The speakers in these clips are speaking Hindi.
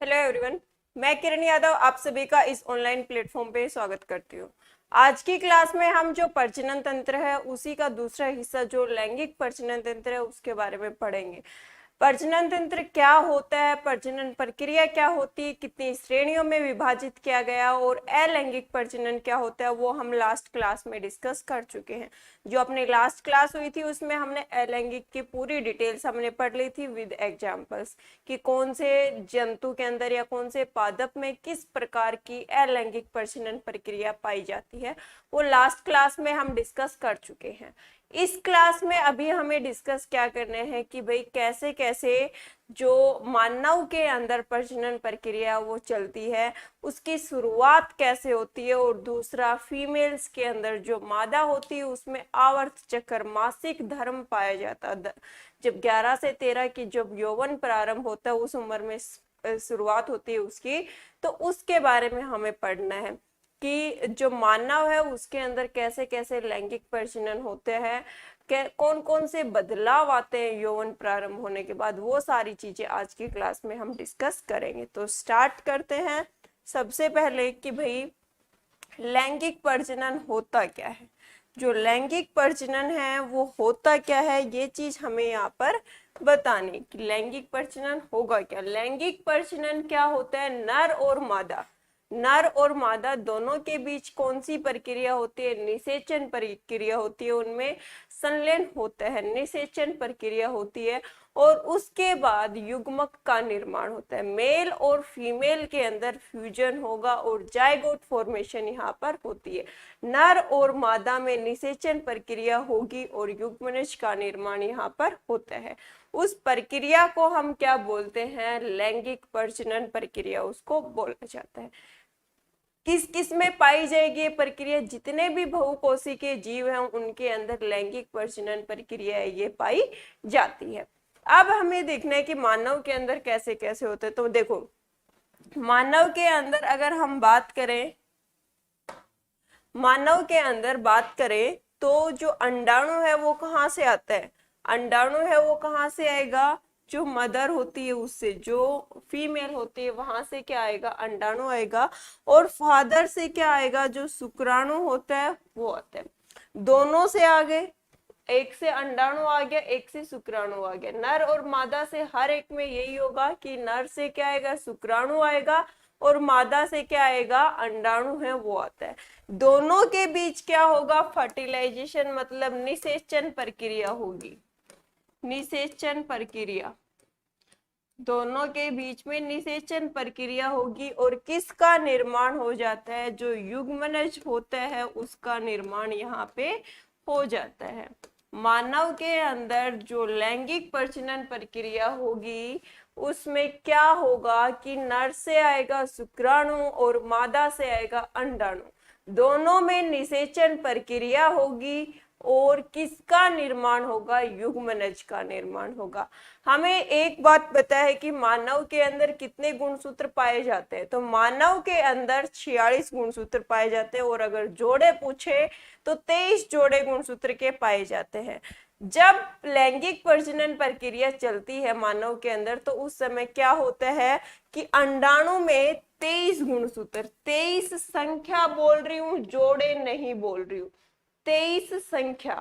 हेलो एवरीवन, मैं किरण यादव आप सभी का इस ऑनलाइन प्लेटफॉर्म पे स्वागत करती हूँ। आज की क्लास में हम जो प्रजनन तंत्र है उसी का दूसरा हिस्सा जो लैंगिक प्रजनन तंत्र है उसके बारे में पढ़ेंगे। प्रजनन तंत्र क्या होता है, प्रजनन प्रक्रिया क्या होती है, कितनी श्रेणियों में विभाजित किया गया और अलैंगिक प्रजनन क्या होता है वो हम लास्ट क्लास में डिस्कस कर चुके हैं। जो अपनी लास्ट क्लास हुई थी उसमें हमने अलैंगिक की पूरी डिटेल्स हमने पढ़ ली थी विद एग्जांपल्स कि कौन से जंतु के अंदर या कौन से पादप में किस प्रकार की अलैंगिक प्रजनन प्रक्रिया पाई जाती है, वो लास्ट क्लास में हम डिस्कस कर चुके हैं। इस क्लास में अभी हमें डिस्कस क्या करने हैं कि भाई कैसे कैसे जो मानव के अंदर प्रजनन प्रक्रिया वो चलती है, उसकी शुरुआत कैसे होती है, और दूसरा फीमेल्स के अंदर जो मादा होती है उसमें आवर्त चक्र मासिक धर्म पाया जाता है। जब 11 से 13 की जब यौवन प्रारंभ होता है उस उम्र में शुरुआत होती है उसकी, तो उसके बारे में हमें पढ़ना है कि जो मानव है उसके अंदर कैसे कैसे लैंगिक प्रजनन होते हैं, कौन कौन से बदलाव आते हैं यौवन प्रारंभ होने के बाद, वो सारी चीजें आज की क्लास में हम डिस्कस करेंगे। तो स्टार्ट करते हैं। सबसे पहले कि भाई लैंगिक प्रजनन होता क्या है। जो लैंगिक प्रजनन है वो होता क्या है, ये चीज हमें यहाँ पर बतानी कि लैंगिक प्रजनन होगा क्या। लैंगिक प्रजनन क्या होता है, नर और मादा दोनों के बीच कौन सी प्रक्रिया होती है, निषेचन प्रक्रिया होती है, उनमें संलयन होता है, निषेचन प्रक्रिया होती है और उसके बाद युग्मक का निर्माण होता है। मेल और फीमेल के अंदर फ्यूजन होगा और जायगोट फॉर्मेशन यहाँ पर होती है। नर और मादा में निषेचन प्रक्रिया होगी और युग्मनज का निर्माण यहाँ पर होता है। उस प्रक्रिया को हम क्या बोलते हैं, लैंगिक प्रजनन प्रक्रिया उसको बोला जाता है। किस किस में पाई जाएगी ये प्रक्रिया, जितने भी बहुकोशिकीय जीव हैं उनके अंदर लैंगिक प्रजनन प्रक्रिया ये पाई जाती है। अब हमें देखना है कि मानव के अंदर कैसे कैसे होते हैं। तो देखो, मानव के अंदर अगर हम बात करें, मानव के अंदर बात करें तो जो अंडाणु है वो कहाँ से आता है, अंडाणु है वो कहाँ से आएगा, जो मदर होती है उससे, जो फीमेल होती है वहां से क्या आएगा, अंडाणु आएगा, और फादर से क्या आएगा, जो शुक्राणु होता है वो आता है। दोनों से आ गए, एक से अंडाणु आ गया, एक से शुक्राणु आ गया। नर और मादा से हर एक में यही होगा कि नर से क्या आएगा, शुक्राणु आएगा, और मादा से क्या आएगा, अंडाणु है वो आता है। दोनों के बीच क्या होगा, फर्टिलाइजेशन मतलब निषेचन प्रक्रिया होगी, निषेचन प्रक्रिया, दोनों के बीच में निषेचन प्रक्रिया होगी और किसका निर्माण हो जाता है, जो युग्मनज होता है उसका निर्माण यहाँ पे हो जाता है। मानव के अंदर जो लैंगिक प्रजनन प्रक्रिया होगी उसमें क्या होगा कि नर से आएगा शुक्राणु और मादा से आएगा अंडाणु। दोनों में निषेचन प्रक्रिया होगी और किसका निर्माण होगा, युग्मनज का निर्माण होगा। हमें एक बात पता है कि मानव के अंदर कितने गुणसूत्र पाए जाते हैं, तो मानव के अंदर 46 गुणसूत्र पाए जाते हैं और अगर जोड़े पूछे तो 23 जोड़े गुणसूत्र के पाए जाते हैं। जब लैंगिक प्रजनन प्रक्रिया चलती है मानव के अंदर तो उस समय क्या होता है कि अंडाणु में 23 गुणसूत्र, 23 संख्या बोल रही हूँ, जोड़े नहीं बोल रही हूँ, 23 संख्या,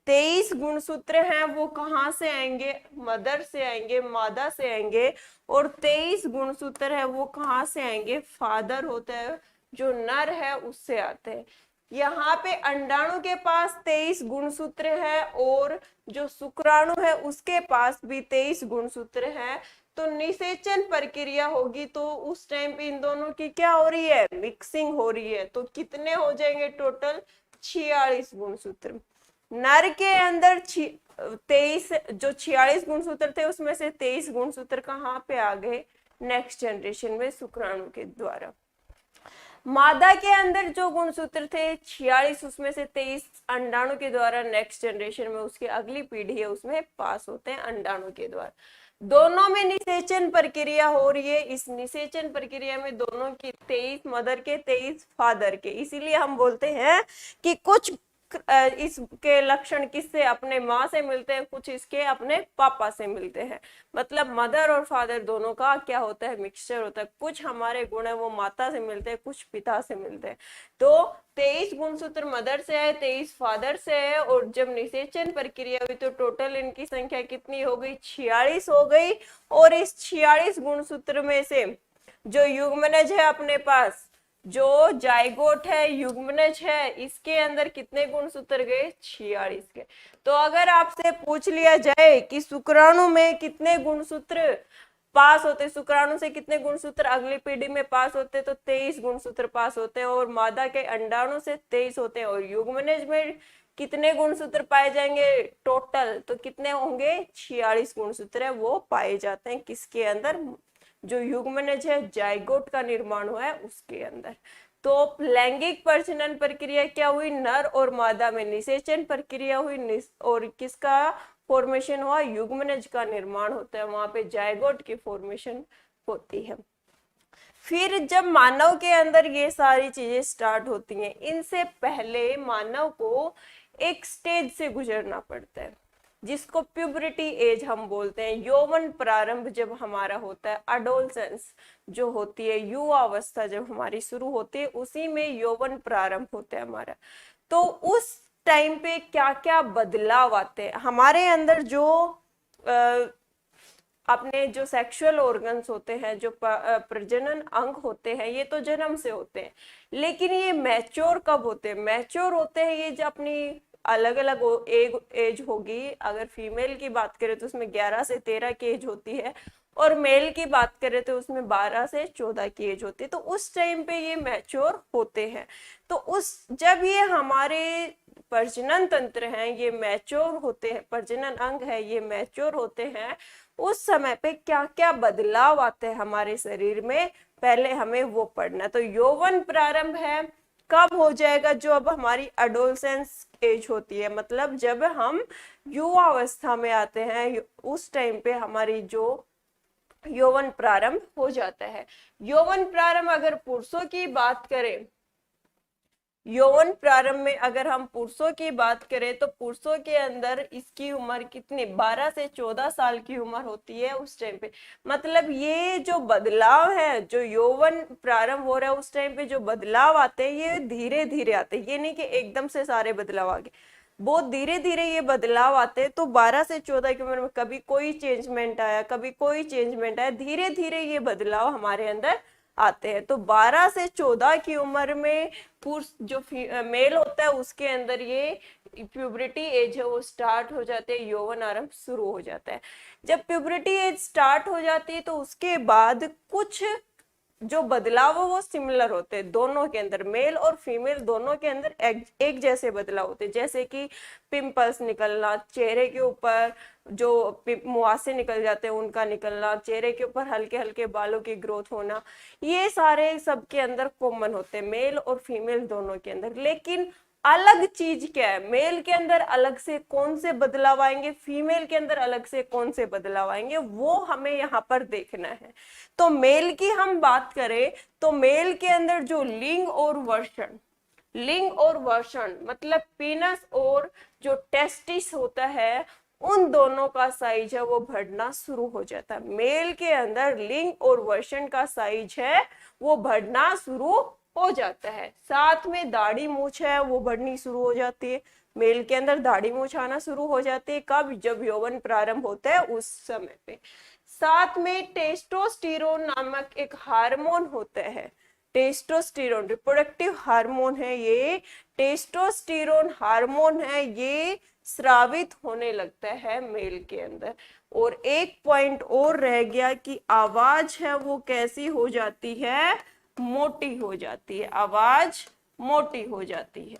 23 गुणसूत्र हैं वो कहाँ से आएंगे, मदर से आएंगे, मादा से आएंगे, और 23 गुणसूत्र है वो कहाँ से आएंगे, फादर होता है जो नर है उससे आते हैं। यहाँ पे अंडाणु के पास 23 गुणसूत्र है और जो शुक्राणु है उसके पास भी 23 गुणसूत्र है। तो निषेचन प्रक्रिया होगी तो उस टाइम पे इन दोनों की क्या हो रही है, मिक्सिंग हो रही है। तो कितने हो जाएंगे टोटल, 46 गुणसूत्र। नर के अंदर 23, जो 46 गुणसूत्र थे उसमें से 23 गुणसूत्र कहाँ पे आ गए, नेक्स्ट जनरेशन में शुक्राणु के द्वारा। मादा के अंदर जो गुणसूत्र थे 46, उसमें से 23 अंडाणु के द्वारा नेक्स्ट जनरेशन में उसकी अगली पीढ़ी है उसमें पास होते हैं अंडाणु के द्वारा। दोनों में निषेचन प्रक्रिया हो रही है। इस निषेचन प्रक्रिया में दोनों की 23 मदर के, 23 फादर के, इसीलिए हम बोलते हैं कि कुछ इसके लक्षण किससे, अपने माँ से मिलते हैं, कुछ इसके अपने पापा से मिलते हैं। मतलब मदर और फादर दोनों का क्या होता है, मिक्सचर होता है। कुछ हमारे गुण है वो माता से मिलते हैं, कुछ पिता से मिलते हैं। तो 23 गुणसूत्र मदर से है, 23 फादर से है। और जब निषेचन प्रक्रिया हुई तो टोटल इनकी संख्या कितनी हो गई, 46 हो गई। और इस 46 गुणसूत्र में से जो युग्मनज है अपने पास, जो जाइगोट है, युग्मनज है, इसके अंदर कितने गुणसूत्र गए, 46 के। तो अगर आपसे पूछ लिया जाए कि शुक्राणु में कितने गुणसूत्र पास होते, शुक्राणु से कितने गुणसूत्र अगली पीढ़ी में पास होते, तो 23 गुणसूत्र पास होते हैं। और मादा के अंडाणु से 23 होते हैं। और युग्मनज में कितने गुणसूत्र पाए जाएंगे टोटल, तो कितने होंगे, 46 गुणसूत्र है वो पाए जाते हैं किसके अंदर, जो युग्मनज है, जाइगोट का निर्माण हुआ है उसके अंदर। तो लैंगिक प्रजनन प्रक्रिया क्या हुई, नर और मादा में निषेचन प्रक्रिया हुई, और किसका फॉर्मेशन हुआ, युग्मनज का निर्माण होता है, वहां पे जाइगोट की फॉर्मेशन होती है। फिर जब मानव के अंदर ये सारी चीजें स्टार्ट होती हैं, इनसे पहले मानव को एक स्टेज से गुजरना पड़ता है जिसको प्यूबरिटी एज हम बोलते हैं। यौवन प्रारंभ जब हमारा होता है, अडोलसेंस जो होती है, युवा अवस्था जब हमारी शुरू होती है, उसी में यौवन प्रारंभ होता है हमारा। तो उस टाइम पे क्या क्या बदलाव आते हैं हमारे अंदर, जो अपने जो सेक्सुअल ऑर्गन्स होते हैं, जो प्रजनन अंग होते हैं, ये तो जन्म से होते हैं। लेकिन ये मैच्योर कब होते हैं, मैच्योर होते हैं ये जब अपनी अलग अलग एज होगी। अगर फीमेल की बात करें तो उसमें 11 से 13 की एज होती है, और मेल की बात करें तो उसमें 12 से 14 की एज होती है। तो उस टाइम पे ये मैच्योर होते हैं। तो उस जब ये हमारे प्रजनन तंत्र हैं ये मैच्योर होते हैं, प्रजनन अंग है ये मैच्योर होते हैं, उस समय पे क्या क्या बदलाव आते हैं हमारे शरीर में, पहले हमें वो पढ़ना। तो यौवन प्रारंभ है कब हो जाएगा, जो अब हमारी अडोलसेंस एज होती है, मतलब जब हम युवा अवस्था में आते हैं, उस टाइम पे हमारी जो यौवन प्रारंभ हो जाता है। यौवन प्रारंभ अगर पुरुषों की बात करें, यौवन प्रारंभ में अगर हम पुरुषों की बात करें तो पुरुषों के अंदर इसकी उम्र कितनी, 12 से 14 साल की उम्र होती है उस टाइम पे। मतलब ये जो बदलाव है, जो यौवन प्रारंभ हो रहा है उस टाइम पे जो बदलाव आते हैं ये धीरे धीरे आते हैं, ये नहीं कि एकदम से सारे बदलाव आ गए, बहुत धीरे धीरे ये बदलाव आते हैं। तो 12 से 14 की उम्र में कभी कोई चेंजमेंट आया, कभी कोई चेंजमेंट आया, धीरे धीरे ये बदलाव हमारे अंदर आते हैं। तो 12 से 14 की उम्र में पुरुष जो मेल होता है उसके अंदर ये प्यूबरिटी एज है वो स्टार्ट हो जाते हैं, यौवन आरंभ शुरू हो जाता है। जब प्यूबरिटी एज स्टार्ट हो जाती है तो उसके बाद कुछ जो बदलाव है वो सिमिलर होते हैं दोनों के अंदर, मेल और फीमेल दोनों के अंदर एक जैसे बदलाव होते हैं। जैसे कि पिंपल्स निकलना, चेहरे के ऊपर जो मुहासे निकल जाते हैं उनका निकलना, चेहरे के ऊपर हल्के हल्के बालों की ग्रोथ होना, ये सारे सबके अंदर कॉमन होते हैं, मेल और फीमेल दोनों के अंदर। लेकिन अलग चीज क्या है, मेल के अंदर अलग से कौन से बदलाव आएंगे, फीमेल के अंदर अलग से कौन से बदलाव आएंगे, वो हमें यहाँ पर देखना है। तो मेल की हम बात करें तो मेल के अंदर जो लिंग और वर्षण, लिंग और वर्षण मतलब पीनस और जो टेस्टिस होता है, उन दोनों का साइज है वो बढ़ना शुरू हो जाता है। मेल के अंदर लिंग और वर्षण का साइज है वो बढ़ना शुरू हो जाता है। साथ में दाढ़ी मूछ है वो बढ़नी शुरू हो जाती है, मेल के अंदर दाढ़ी मूछ आना शुरू हो जाती है कब, जब यौवन प्रारंभ होता है उस समय पे। साथ में टेस्टोस्टेरोन नामक एक हार्मोन होता है, टेस्टोस्टेरोन रिप्रोडक्टिव हार्मोन है, ये टेस्टोस्टेरोन हार्मोन है, ये स्रावित होने लगता है मेल के अंदर। और एक पॉइंट और रह गया कि आवाज है वो कैसी हो जाती है, मोटी हो जाती है, आवाज मोटी हो जाती है।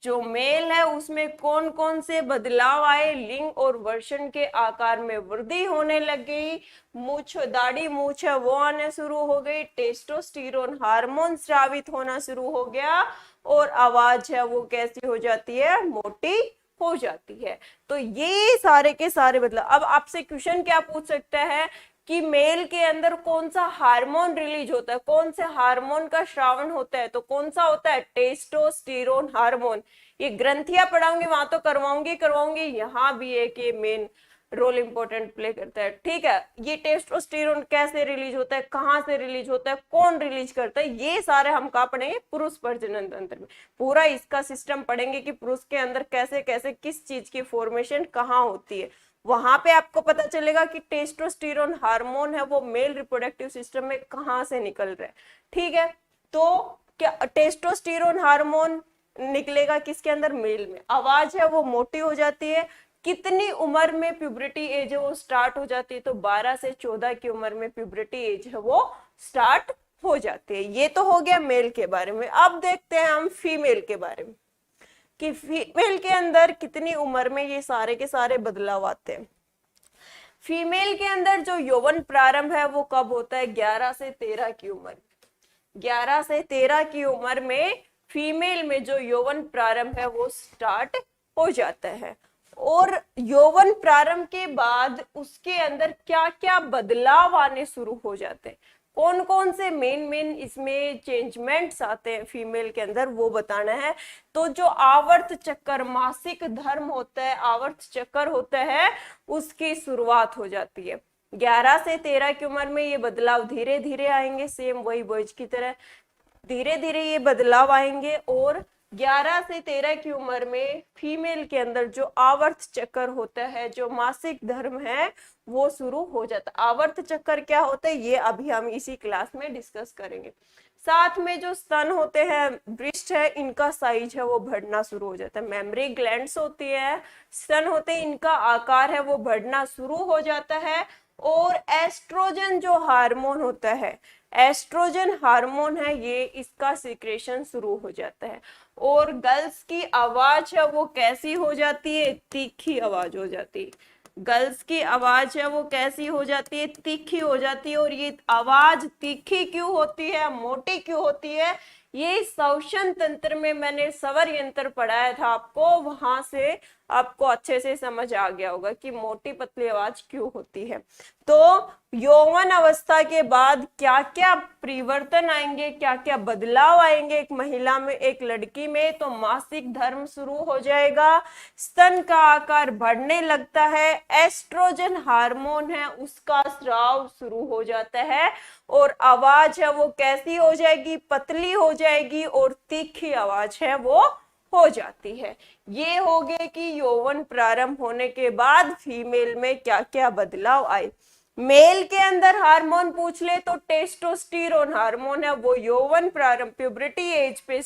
जो मेल है उसमें कौन कौन से बदलाव आए, लिंग और वर्षण के आकार में वृद्धि होने लग गई, मूछ, दाढ़ी मूछ है वो आने शुरू हो गई, टेस्टोस्टेरोन हार्मोन स्रावित होना शुरू हो गया, और आवाज है वो कैसी हो जाती है, मोटी हो जाती है। तो ये सारे के सारे बदलाव। अब आपसे क्वेश्चन क्या पूछ सकता है कि मेल के अंदर कौन सा हार्मोन रिलीज होता है, कौन से हार्मोन का श्रावण होता है, तो कौन सा होता है, टेस्टोस्टेरोन हार्मोन। ये ग्रंथियां पढ़ाऊंगी वहां तो करवाऊंगी, यहाँ भी एक ये मेन रोल इंपॉर्टेंट प्ले करता है। ठीक है, ये टेस्टोस्टेरोन कैसे रिलीज होता है, कहाँ से रिलीज होता है, कौन रिलीज करता है, ये सारे हम कहाँ पढ़ेंगे, पुरुष प्रजनन तंत्र में। पूरा इसका सिस्टम पढ़ेंगे कि पुरुष के अंदर कैसे कैसे किस चीज की फॉर्मेशन कहाँ होती है। वहां पे आपको पता चलेगा कि टेस्टोस्टेरोन हार्मोन है वो मेल रिप्रोडक्टिव सिस्टम में कहाँ से निकल रहा है। ठीक है, तो क्या टेस्टोस्टेरोन हार्मोन निकलेगा किसके अंदर, मेल में। आवाज है वो मोटी हो जाती है। कितनी उम्र में प्यूबरिटी एज है वो स्टार्ट हो जाती है, तो 12 से 14 की उम्र में प्यूबरिटी एज है वो स्टार्ट हो जाती है। ये तो हो गया मेल के बारे में। अब देखते हैं हम फीमेल के बारे में कि फीमेल के अंदर कितनी उम्र में ये सारे के सारे बदलाव आते हैं। फीमेल के अंदर जो यौवन प्रारंभ है वो कब होता है, 11 से 13 की उम्र। 11 से 13 की उम्र में फीमेल में जो यौवन प्रारंभ है वो स्टार्ट हो जाता है। और यौवन प्रारंभ के बाद उसके अंदर क्या क्या बदलाव आने शुरू हो जाते हैं, कौन कौन से मेन इसमें चेंजमेंट्स आते हैं फीमेल के अंदर, वो बताना है। तो जो आवर्त चक्कर, मासिक धर्म होता है, आवर्त चक्कर होता है, उसकी शुरुआत हो जाती है। 11 से 13 की उम्र में ये बदलाव धीरे धीरे आएंगे, सेम वही बॉयज की तरह धीरे धीरे ये बदलाव आएंगे। और 11 से 13 की उम्र में फीमेल के अंदर जो आवर्त चक्कर होता है, जो मासिक धर्म है, वो शुरू हो जाता है। आवर्त चक्कर क्या होता है ये अभी हम इसी क्लास में डिस्कस करेंगे। साथ में जो स्तन होते हैं, ब्रेस्ट है, इनका साइज है वो बढ़ना शुरू हो जाता है। मेमरी ग्लैंड्स होती है, स्तन होते हैं, इनका आकार है वो बढ़ना शुरू हो जाता है। और एस्ट्रोजन जो हार्मोन होता है, एस्ट्रोजन हार्मोन है, ये इसका सिक्रेशन शुरू हो जाता है। और गर्ल्स की आवाज है वो कैसी हो जाती है, तीखी आवाज हो जाती है। गर्ल्स की आवाज है वो कैसी हो जाती है, तीखी हो जाती है। और ये आवाज तीखी क्यों होती है, मोटी क्यों होती है, ये श्वसन तंत्र में मैंने स्वर यंत्र पढ़ाया था आपको, वहां से आपको अच्छे से समझ आ गया होगा कि मोटी पतली आवाज क्यों होती है। तो यौवन अवस्था के बाद क्या क्या परिवर्तन आएंगे, क्या क्या बदलाव आएंगे एक महिला में, एक लड़की में, तो मासिक धर्म शुरू हो जाएगा, स्तन का आकार बढ़ने लगता है, एस्ट्रोजन हार्मोन है उसका स्राव शुरू हो जाता है। और आवाज है वो कैसी हो जाएगी, पतली हो जाएगी और तीखी आवाज है वो हो जाती है। ये हो गए कि यौवन प्रारंभ होने के बाद फीमेल में क्या क्या बदलाव आए। मेल के अंदर हार्मोन पूछ ले तो टेस्टोस्टेरोन हार्मोन है वो यौवन प्रारंभ प्यूबरिटी एज पे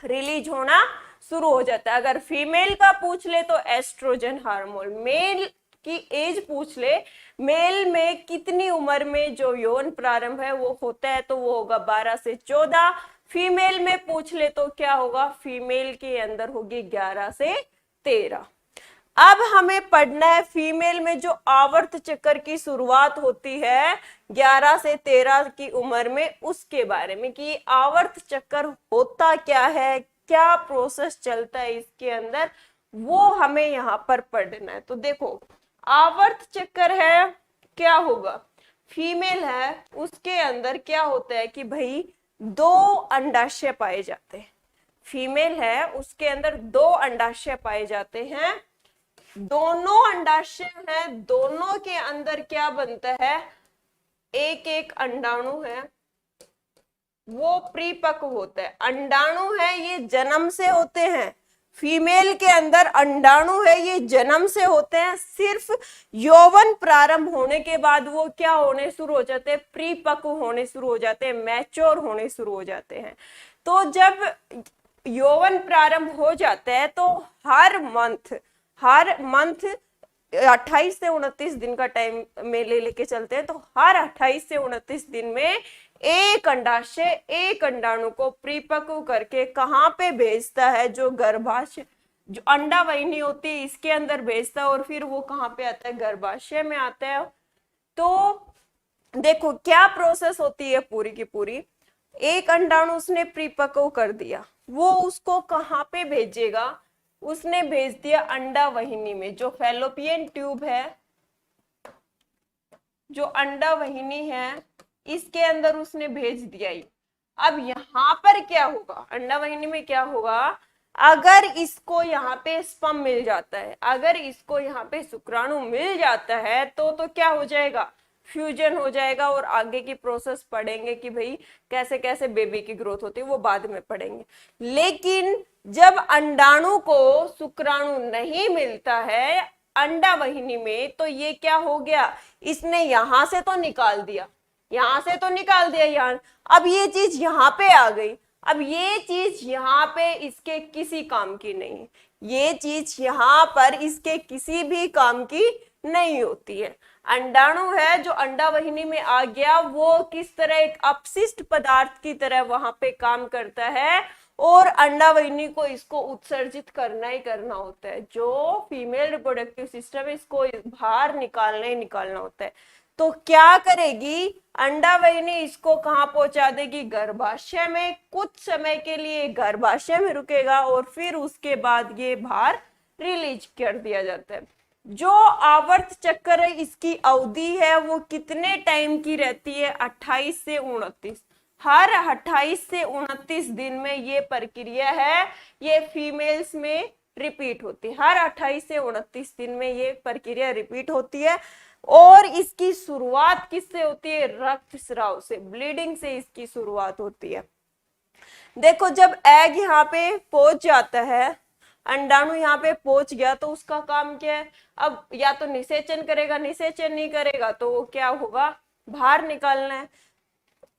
रिलीज होना शुरू हो जाता है। अगर फीमेल का पूछ ले तो एस्ट्रोजन हार्मोन। मेल की एज पूछ ले, मेल में कितनी उम्र में जो यौन प्रारंभ है वो होता है, तो वो होगा 12 से 14। फीमेल में पूछ ले तो क्या होगा, फीमेल के अंदर होगी 11 से 13। अब हमें पढ़ना है फीमेल में जो आवर्त चक्र की शुरुआत होती है 11 से 13 की उम्र में, उसके बारे में कि आवर्त चक्र होता क्या है, क्या प्रोसेस चलता है इसके अंदर, वो हमें यहाँ पर पढ़ना है। तो देखो, आवर्त चक्र है, क्या होगा, फीमेल है उसके अंदर क्या होता है कि भाई 2 अंडाशय पाए जाते हैं। फीमेल है उसके अंदर 2 अंडाशय पाए जाते हैं। दोनों अंडाशय है, दोनों के अंदर क्या बनता है, एक एक अंडाणु है वो परिपक्व होता है। अंडाणु है ये जन्म से होते हैं, फीमेल के अंदर अंडाणु है ये जन्म से होते हैं। सिर्फ यौवन प्रारंभ होने के बाद वो क्या होने शुरू हो जाते हैं, परिपक्व होने शुरू हो जाते हैं, मैच्योर होने शुरू हो जाते हैं। तो जब यौवन प्रारंभ हो जाता है तो हर मंथ 28 से 29 दिन का टाइम में लेके चलते हैं, तो हर 28 से 29 दिन में एक अंडाशय एक अंडाणु को परिपक्व करके कहाँ पे भेजता है, जो गर्भाशय, जो अंडा वाहिनी होती है इसके अंदर भेजता है, और फिर वो कहाँ पे आता है, गर्भाशय में आता है। तो देखो क्या प्रोसेस होती है पूरी की पूरी। एक अंडाणु उसने परिपक्व कर दिया, वो उसको कहाँ पे भेजेगा, उसने भेज दिया अंडा वाहिनी में, जो फैलोपियन ट्यूब है, जो अंडा वाहिनी है इसके अंदर उसने भेज दिया ये। अब यहाँ पर क्या होगा, अंडा वाहिनी में क्या होगा, अगर इसको यहाँ पे स्पर्म मिल जाता है, अगर इसको यहाँ पे शुक्राणु मिल जाता है तो क्या हो जाएगा, फ्यूजन हो जाएगा। और आगे की प्रोसेस पढ़ेंगे कि भाई कैसे कैसे बेबी की ग्रोथ होती है, वो बाद में पढ़ेंगे। लेकिन जब अंडाणु को शुक्राणु नहीं मिलता है अंडा वाहिनी में, तो ये क्या हो गया, इसने यहां से तो निकाल दिया, यहां से तो निकाल दिया यार, अब ये चीज यहाँ पे आ गई। अब ये चीज यहाँ पे इसके किसी काम की नहीं, ये चीज यहाँ पर इसके किसी भी काम की नहीं होती है। अंडाणु है जो अंडा वाहिनी में आ गया, वो किस तरह एक अपशिष्ट पदार्थ की तरह वहां पे काम करता है, और अंडा वाहिनी को इसको उत्सर्जित करना ही करना होता है। जो फीमेल रिप्रोडक्टिव सिस्टम है इसको बाहर निकालना ही निकालना होता है। तो क्या करेगी अंडा वाहिनी, इसको कहाँ पहुंचा देगी, गर्भाशय में, कुछ समय के लिए गर्भाशय में रुकेगा और फिर उसके बाद ये बाहर रिलीज कर दिया जाता है। जो आवर्त चक्र है इसकी अवधि है वो कितने टाइम की रहती है, 28 से 29। हर 28 से 29 दिन में ये प्रक्रिया है ये फीमेल्स में रिपीट होती है। हर 28 से 29 दिन में ये प्रक्रिया रिपीट होती है। और इसकी शुरुआत किससे होती है, रक्तस्राव से, ब्लीडिंग से इसकी शुरुआत होती है। देखो जब एग यहाँ पे पहुंच जाता है, अंडाणु यहाँ पे पहुंच गया, तो उसका काम क्या है, अब या तो निषेचन करेगा, निषेचन नहीं करेगा तो वो क्या होगा, बाहर निकालना है।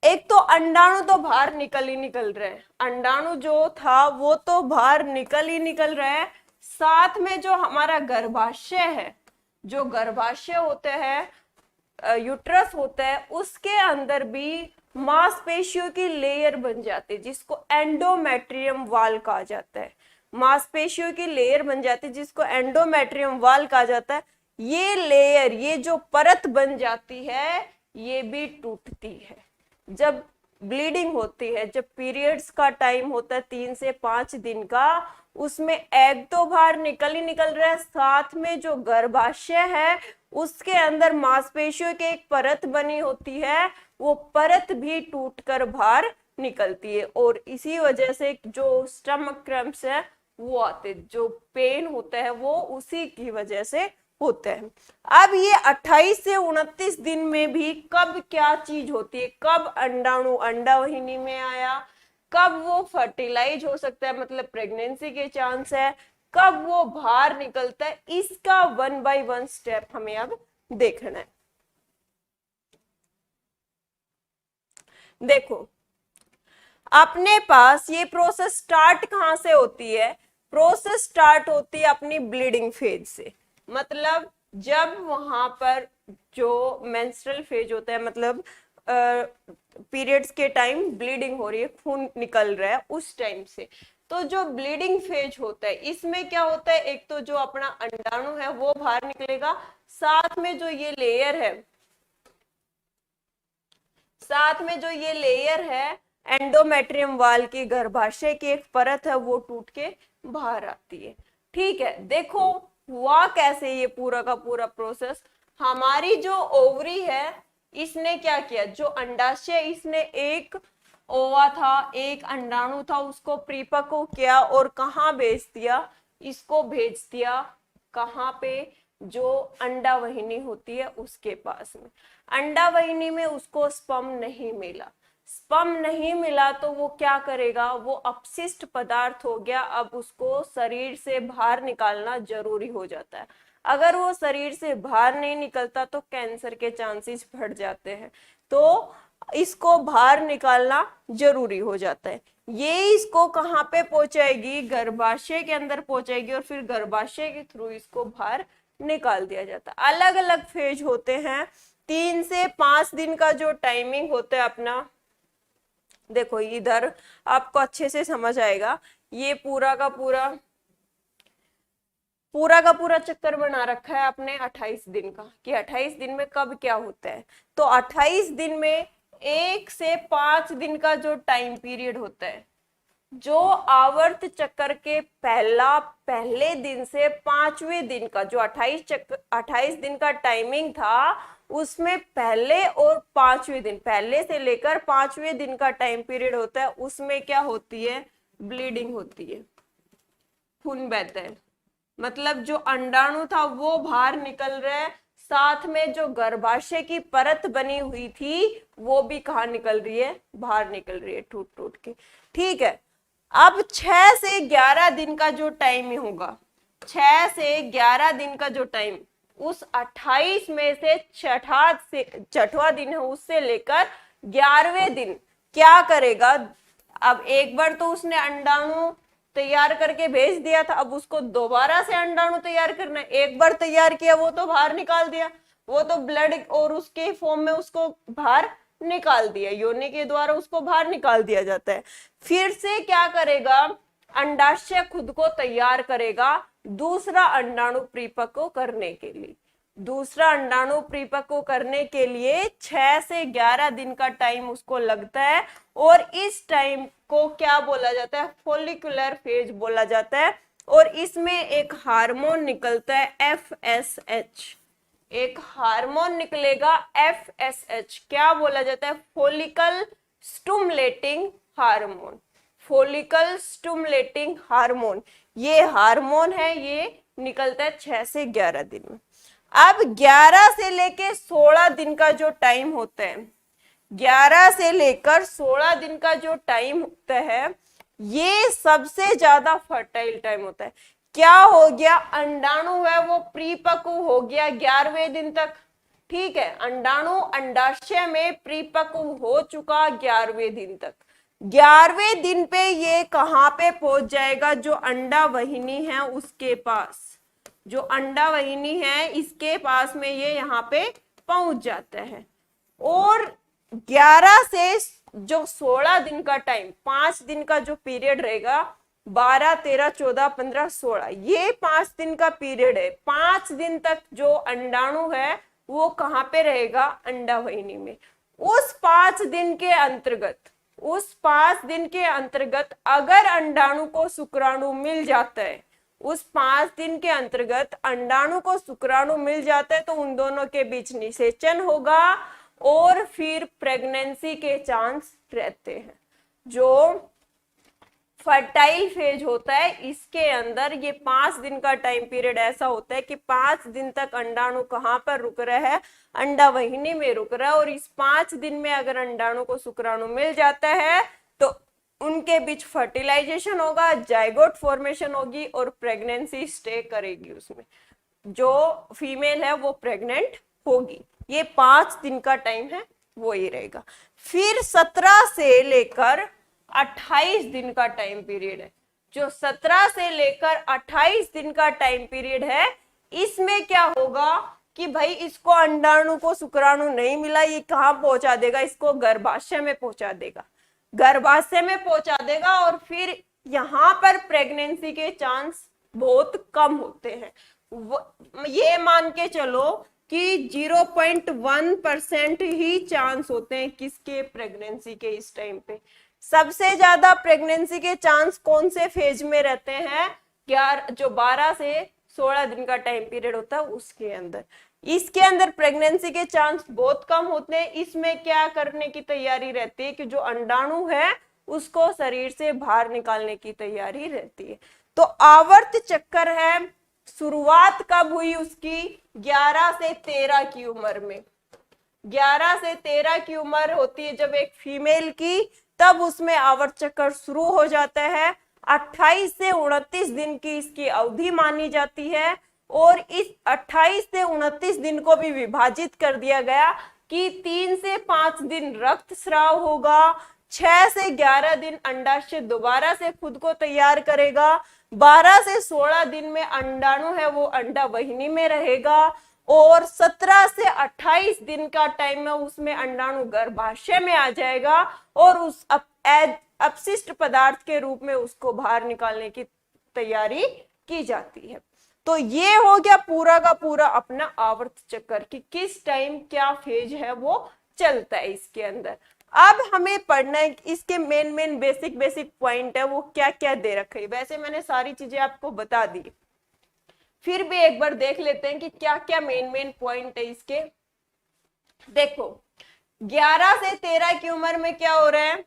एक तो अंडाणु तो बाहर निकल ही निकल रहा है, अंडाणु जो था वो तो बाहर निकल ही निकल रहा है, साथ में जो हमारा गर्भाशय है, जो गर्भाशय होते हैं, यूट्रस होता है, उसके अंदर भी मांसपेशियों की लेयर बन जाती है जिसको एंडोमेट्रियम वाल कहा जाता है। मांसपेशियों की लेयर बन जाती है जिसको एंडोमेट्रियम वाल कहा जाता है। ये लेयर, ये जो परत बन जाती है, ये भी टूटती है जब ब्लीडिंग होती है। जब पीरियड्स का टाइम होता है 3 से 5 दिन का, उसमें एग तो बाहर निकल ही निकल रहा है, साथ में जो गर्भाशय है उसके अंदर मांसपेशियों की एक परत बनी होती है, वो परत भी टूटकर बाहर निकलती है। और इसी वजह से जो स्टमक क्रैम्प्स है वो आते, जो पेन होता है वो उसी की वजह से होता है। अब ये 28 से 29 दिन में भी कब क्या चीज होती है, कब अंडाणु अंडा वाहिनी में आया, कब वो फर्टिलाइज हो सकता है, मतलब प्रेगनेंसी के चांस है, कब वो बाहर निकलता है, इसका 1 बाय 1 स्टेप हमें अब देखना है। देखो अपने पास ये प्रोसेस स्टार्ट कहां से होती है, प्रोसेस स्टार्ट होती है अपनी ब्लीडिंग फेज से। मतलब जब वहां पर जो मेंस्ट्रुअल फेज होता है, मतलब पीरियड्स के टाइम ब्लीडिंग हो रही है, खून निकल रहा है, उस टाइम से। तो जो ब्लीडिंग फेज होता है इसमें क्या होता है, एक तो जो अपना अंडाणु है वो बाहर निकलेगा, साथ में जो ये लेयर है, साथ में जो ये लेयर है एंडोमेट्रियम वाल की, गर्भाशय की एक परत है, वो टूट के बाहर आती है। ठीक है, देखो हुआ कैसे ये पूरा का पूरा प्रोसेस। हमारी जो ओवरी है इसने क्या किया, जो अंडाशय इसने एक ओवा था, एक अंडाणु था, उसको परिपक्व किया और कहाँ भेज दिया, इसको भेज दिया कहाँ पे, जो अंडा वाहिनी होती है उसके पास में। अंडा वाहिनी में उसको स्पर्म नहीं मिला, स्पर्म नहीं मिला तो वो क्या करेगा, वो अपशिष्ट पदार्थ हो गया, अब उसको शरीर से बाहर निकालना जरूरी हो जाता है। अगर वो शरीर से बाहर नहीं निकलता तो कैंसर के चांसेस बढ़ जाते हैं, तो इसको बाहर निकालना जरूरी हो जाता है। ये इसको कहाँ पे पहुंचाएगी, गर्भाशय के अंदर पहुंचाएगी और फिर गर्भाशय के थ्रू इसको बाहर निकाल दिया जाता है। अलग अलग फेज होते हैं, 3 से 5 दिन का जो टाइमिंग होता है अपना, देखो इधर आपको अच्छे से समझ आएगा। ये पूरा का पूरा चक्कर बना रखा है आपने 28 दिन का, कि 28 दिन में कब क्या होता है। तो 28 दिन में 1 से 5 दिन का जो टाइम पीरियड होता है, जो आवर्त चक्र के पहले दिन से 5वें दिन का जो 28 दिन का टाइमिंग था, उसमें पहले और 5वें दिन, पहले से लेकर 5वें दिन का टाइम पीरियड होता है, उसमें क्या होती है, ब्लीडिंग होती है, खून बहता है। मतलब जो अंडाणु था वो बाहर निकल रहा है, साथ में जो गर्भाशय की परत बनी हुई थी वो भी कहाँ निकल रही है, बाहर निकल रही है टूट टूट के। ठीक है, अब 6 से 11 दिन का जो टाइम होगा, 6 से 11 दिन का जो टाइम, उस 28 में से छठवां दिन है, उससे लेकर 11वें दिन क्या करेगा। अब एक बार तो उसने अंडाणु तैयार करके भेज दिया था, अब उसको दोबारा से अंडाणु तैयार करना है। एक बार तैयार किया वो तो बाहर निकाल दिया, वो तो ब्लड और उसके फॉर्म में उसको बाहर निकाल दिया, योनि के द्वारा उसको बाहर निकाल दिया जाता है। फिर से क्या करेगा, अंडाशय खुद को तैयार करेगा दूसरा अंडाणु परिपक्व करने के लिए। दूसरा अंडाणु परिपक्व करने के लिए 6 से 11 दिन का टाइम उसको लगता है, और इस टाइम को क्या बोला जाता है, फोलिकुलर फेज बोला जाता है। और इसमें एक हार्मोन निकलता है FSH, एक हार्मोन निकलेगा FSH, क्या बोला जाता है, follicle stimulating hormone, follicle stimulating hormone. ये हार्मोन है, ये निकलता है 6 से 11 दिन में। अब 11 से लेके 16 दिन का जो टाइम होता है, 11 से लेकर 16 दिन का जो टाइम होता है, ये सबसे ज्यादा फर्टाइल टाइम होता है। क्या हो गया, अंडाणु है वो परिपक्व हो गया 11वें दिन तक। ठीक है, अंडाणु अंडाशय में परिपक्व हो चुका 11वें दिन तक। 11वें दिन पे ये कहां पे पहुंच जाएगा, जो अंडा वाहिनी है उसके पास, जो अंडा वाहिनी है इसके पास में ये यहाँ पे पहुंच जाता है। और 11 से जो 16 दिन का टाइम, 5 दिन का जो पीरियड रहेगा, 12, 13, 14, 15, 16, ये 5 दिन का पीरियड है। 5 दिन तक जो अंडाणु है वो कहाँ पे रहेगा, अंडा वाहिनी में। उस 5 दिन के अंतर्गत, उस 5 दिन के अंतर्गत अगर अंडाणु को शुक्राणु मिल जाता है, उस 5 दिन के अंतर्गत अंडाणु को शुक्राणु मिल जाता है, तो उन दोनों के बीच निषेचन होगा और फिर प्रेगनेंसी के चांस रहते हैं। जो फर्टाइल फेज होता है इसके अंदर ये 5 दिन का टाइम पीरियड ऐसा होता है कि 5 दिन तक अंडाणु कहाँ पर रुक रहा है, अंडा वाहिनी में रुक रहा है। और इस 5 दिन में अगर अंडाणु को शुक्राणु मिल जाता है तो उनके बीच फर्टिलाइजेशन होगा, जाइगोट फॉर्मेशन होगी और प्रेगनेंसी स्टे करेगी, उसमें जो फीमेल है वो प्रेग्नेंट होगी। ये 5 दिन का टाइम है वो ही रहेगा। फिर 17 से लेकर 28 दिन का टाइम पीरियड है। जो 17 से लेकर 28 दिन का टाइम पीरियड है, इसमें क्या होगा कि भाई इसको अंडाणु को शुक्राणु नहीं मिला, ये कहाँ पहुंचा देगा, इसको गर्भाशय में पहुंचा देगा, गर्भाशय में पहुंचा देगा। और फिर यहाँ पर प्रेगनेंसी के चांस बहुत कम होते हैं। ये मान के चलो कि 0.1% ही चांस होते हैं किसके, प्रेगनेंसी के। इस टाइम पे सबसे ज्यादा प्रेगनेंसी के चांस कौन से फेज में रहते हैं, जो 12 से 16 दिन का टाइम पीरियड होता है उसके अंदर। इसके अंदर प्रेगनेंसी के चांस बहुत कम होते हैं। इसमें क्या करने की तैयारी रहती है कि जो अंडाणु है उसको शरीर से बाहर निकालने की तैयारी रहती है। तो आवर्त चक्कर है, शुरुआत कब हुई उसकी, 11 से 13 की उम्र में। 11 से 13 की उम्र होती है जब एक फीमेल की, तब उसमें आवर्त चक्कर शुरू हो जाता है। 28 से 29 दिन की इसकी अवधि मानी जाती है। और इस 28 से 29 दिन को भी विभाजित कर दिया गया कि 3 से 5 दिन रक्त स्राव होगा, 6 से 11 दिन अंडाशय दोबारा से खुद को तैयार करेगा, 12 से 16 दिन में अंडाणु है वो अंडा वाहिनी में रहेगा, और 17 से 28 दिन का टाइम है उसमें अंडाणु गर्भाशय में आ जाएगा और उस अपशिष्ट पदार्थ के रूप में उसको बाहर निकालने की तैयारी की जाती है। तो ये हो गया पूरा का पूरा अपना आवर्त चक्कर कि किस टाइम क्या फेज है वो चलता है इसके अंदर। अब हमें पढ़ना है इसके मेन बेसिक पॉइंट है वो क्या क्या दे रखे है। वैसे मैंने सारी चीजें आपको बता दी, फिर भी एक बार देख लेते हैं कि क्या क्या मेन पॉइंट है इसके। देखो 11 से 13 की उम्र में क्या हो रहा है,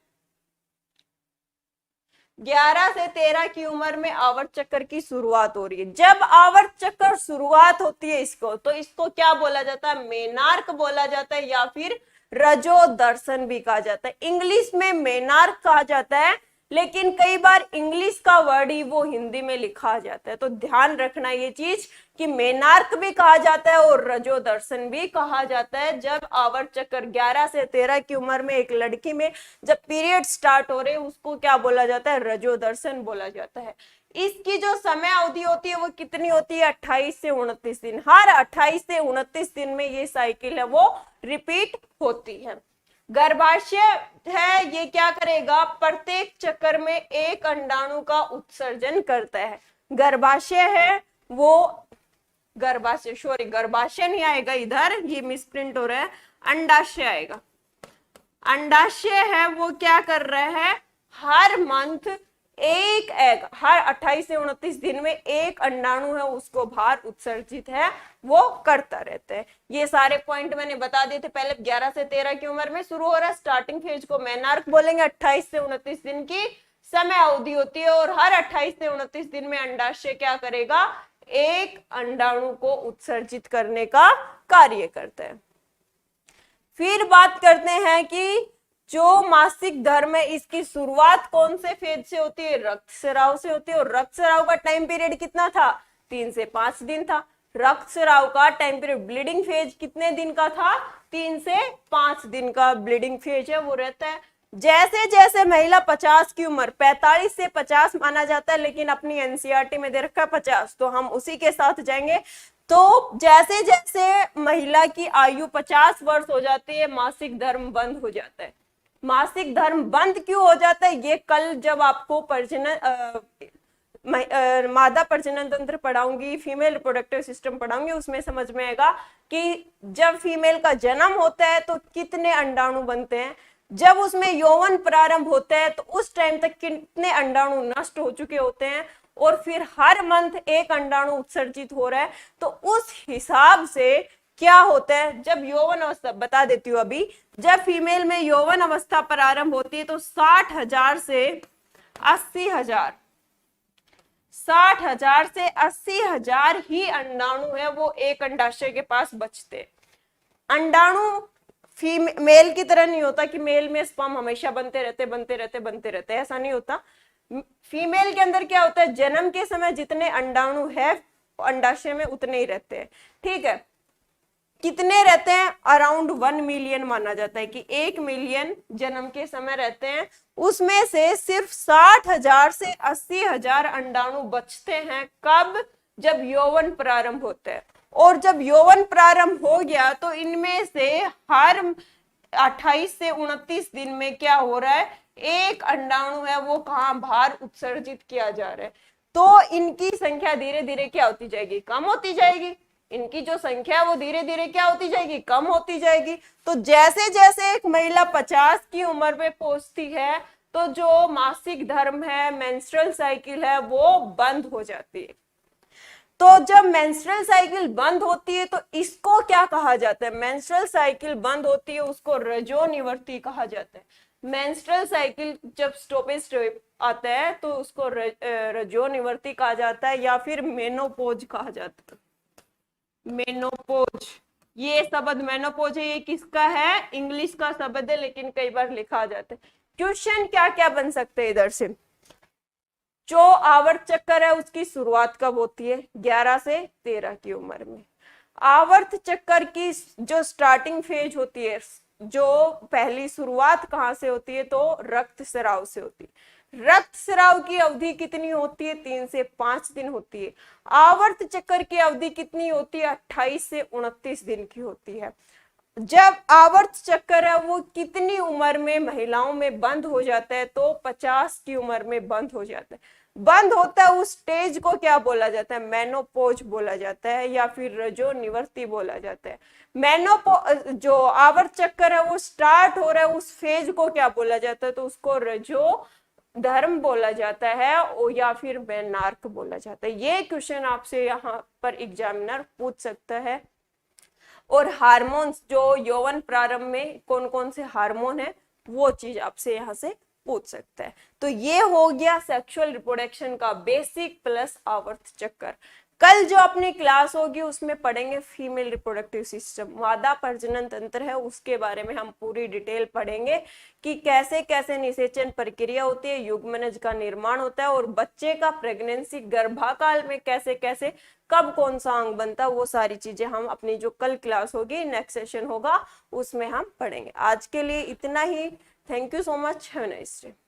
11 से 13 की उम्र में आवर्त चक्र की शुरुआत हो रही है। जब आवर्त चक्र शुरुआत होती है इसको, तो इसको क्या बोला जाता है, मेनार्क बोला जाता है या फिर रजो दर्शन भी कहा जाता है। इंग्लिश में मेनार्क कहा जाता है, लेकिन कई बार इंग्लिश का वर्ड ही वो हिंदी में लिखा जाता है, तो ध्यान रखना ये चीज कि मेनार्क भी कहा जाता है और रजो दर्शन भी कहा जाता है। जब आवर्त चक्र 11 से 13 की उम्र में एक लड़की में जब पीरियड स्टार्ट हो रहे हैं, उसको क्या बोला जाता है, रजो दर्शन बोला जाता है। इसकी जो समय अवधि होती है वो कितनी होती है, 28 से 29 दिन। हर 28 से 29 दिन में ये साइकिल है वो रिपीट होती है। गर्भाशय है, ये क्या करेगा, प्रत्येक चक्र में एक अंडाणु का उत्सर्जन करता है। गर्भाशय है वो, गर्भाशय नहीं आएगा इधर, ये मिसप्रिंट हो रहा है, अंडाशय आएगा। अंडाशय है वो क्या कर रहा है, हर मंथ एक एग, हर 28 से 29 दिन में एक अंडाणु है उसको बाहर उत्सर्जित है वो करता रहता है। ये सारे पॉइंट मैंने बता दिए थे पहले। 11 से 13 की उम्र में शुरू हो रहा है, स्टार्टिंग फेज को मेनार्क बोलेंगे। 28 से 29 दिन की समय अवधि होती है और हर 28 से 29 दिन में अंडाशय क्या करेगा, एक अंडाणु को उत्सर्जित करने का कार्य करता है। फिर बात करते हैं कि जो मासिक धर्म है इसकी शुरुआत कौन से फेज से होती है, रक्तस्राव से होती है। और रक्तस्राव का टाइम पीरियड कितना था, 3 से 5 दिन था। रक्तस्राव का टाइम पीरियड, ब्लीडिंग फेज कितने दिन का था, 3 से 5 दिन का ब्लीडिंग फेज है वो रहता है। जैसे जैसे महिला 50 की उम्र, 45 से 50 माना जाता है, लेकिन अपनी एनसीईआरटी में दे रखा है 50, तो हम उसी के साथ जाएंगे। तो जैसे जैसे महिला की आयु 50 वर्ष हो जाती है, मासिक धर्म बंद हो जाता है। मासिक धर्म बंद क्यों हो जाता है, ये कल जब आपको मादा प्रजनन तंत्र पढ़ाऊंगी, फीमेल रिप्रोडक्टिव सिस्टम पढ़ाऊंगी, उसमें समझ में आएगा कि जब फीमेल का जन्म होता है तो कितने अंडाणु बनते हैं, जब उसमें यौवन प्रारंभ होता है तो उस टाइम तक कितने अंडाणु नष्ट हो चुके होते हैं, और फिर हर मंथ एक अंडाणु उत्सर्जित हो रहा है। तो उस हिसाब से क्या होता है, जब यौवन अवस्था, बता देती हूँ अभी, जब फीमेल में यौवन अवस्था प्रारंभ होती है तो 60,000 से 80,000, 60,000 से 80,000 ही अंडाणु है वो एक अंडाशय के पास बचते। अंडाणु फीमेल की तरह नहीं होता कि मेल में स्पर्म हमेशा बनते रहते, ऐसा नहीं होता। फीमेल के अंदर क्या होता है, जन्म के समय जितने अंडाणु है अंडाशय में उतने ही रहते हैं। ठीक है, कितने रहते हैं, अराउंड 1 मिलियन माना जाता है कि 1 मिलियन जन्म के समय रहते हैं। उसमें से सिर्फ 60,000 से 80,000 अंडाणु बचते हैं। कब, जब यौवन प्रारंभ होता है। और जब यौवन प्रारंभ हो गया तो इनमें से हर 28 से 29 दिन में क्या हो रहा है, एक अंडाणु है वो कहां, बाहर उत्सर्जित किया जा रहा है। तो इनकी संख्या धीरे धीरे क्या होती जाएगी, कम होती जाएगी। इनकी जो संख्या है वो धीरे धीरे क्या होती जाएगी, कम होती जाएगी। तो जैसे जैसे एक महिला 50 की उम्र पे पहुंचती है तो जो मासिक धर्म है, मेंस्ट्रुअल साइकिल है, वो बंद हो जाती है। तो जब मेंस्ट्रुअल साइकिल बंद होती है तो इसको क्या कहा जाता है, मेंस्ट्रुअल साइकिल बंद होती है उसको रजोनिवृत्ति कहा जाता है। मेंस्ट्रुअल साइकिल जब स्टॉपेज आता है तो उसको रजोनिवृत्ति कहा जाता है या फिर मेनोपोज कहा जाता है। मेनोपोज, ये शब्द मेनोपोज है, ये किसका है, इंग्लिश का शब्द है, लेकिन कई बार लिखा जाता है। क्वेश्चन क्या क्या बन सकते हैं इधर से, जो आवर्त चक्कर है उसकी शुरुआत कब होती है, 11 से 13 की उम्र में। आवर्त चक्कर की जो स्टार्टिंग फेज होती है, जो पहली शुरुआत कहां से होती है, तो रक्तस्राव से होती है। रक्तस्राव की अवधि कितनी होती है, 3 से 5 दिन होती है। आवर्त चक्कर की अवधि कितनी होती है, 28 से 29 दिन की होती है। जब आवर्त चक्कर है वो कितनी उम्र में महिलाओं में बंद हो जाता है, तो 50 की उम्र में बंद हो जाता है। बंद होता है उस स्टेज को क्या बोला जाता है, मेनोपोज बोला जाता है या फिर रजोनिवृत्ति बोला जाता है। जो आवर्त चक्कर है वो स्टार्ट हो रहा है उस फेज को क्या बोला जाता है, तो उसको रजो धर्म बोला जाता है या फिर मेनार्क बोला जाता है। ये क्वेश्चन आपसे यहाँ पर एग्जामिनर पूछ सकता है। और हार्मोन्स जो यौवन प्रारंभ में कौन कौन से हार्मोन है वो चीज आपसे यहाँ से पूछ सकता है। तो ये हो गया सेक्सुअल रिप्रोडक्शन का बेसिक प्लस आवर्त चक्कर। कल जो अपनी क्लास होगी उसमें पढ़ेंगे फीमेल रिप्रोडक्टिव सिस्टम, मादा प्रजनन तंत्र है उसके बारे में हम पूरी डिटेल पढ़ेंगे कि कैसे कैसे निषेचन प्रक्रिया होती है, युग्मनज का निर्माण होता है और बच्चे का प्रेगनेंसी गर्भाकाल में कैसे कैसे कब कौन सा अंग बनता है, वो सारी चीजें हम अपनी जो कल क्लास होगी नेक्स्ट सेशन होगा उसमें हम पढ़ेंगे। आज के लिए इतना ही। Thank you so much, have a nice day.